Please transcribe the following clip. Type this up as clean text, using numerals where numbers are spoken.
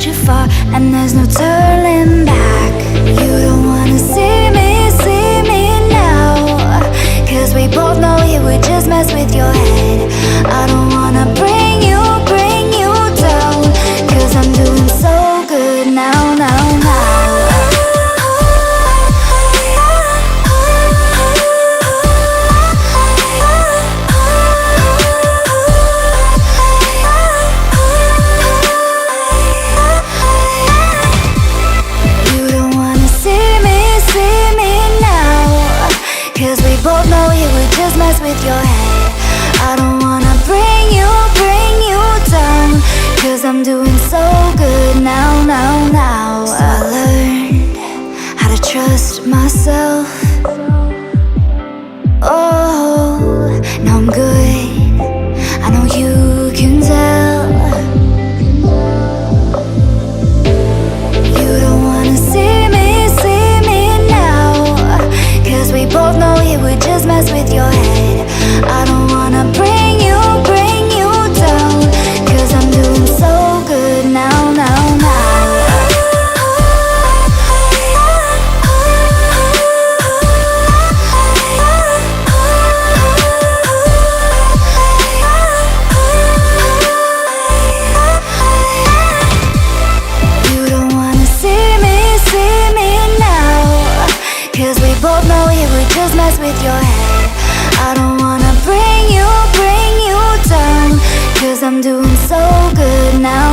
you far, and there's no turning back. You don't wanna see me now, 'cause we both know it would just mess with your head. I don't wanna bring you down, 'cause I'm doing so good now. Both know it would just mess with your head. I don't wanna bring you down, 'cause I'm doing so good now. So I learned how to trust myself. Oh, now I'm good, I know you can tell. You don't wanna see me now, 'cause we both know it would just mess with your head. I don't wanna bring you down, 'cause I'm doing so good now. You don't wanna see me now, 'cause we both know it would just mess with your head. I don't wanna bring you down, 'cause I'm doing so good now.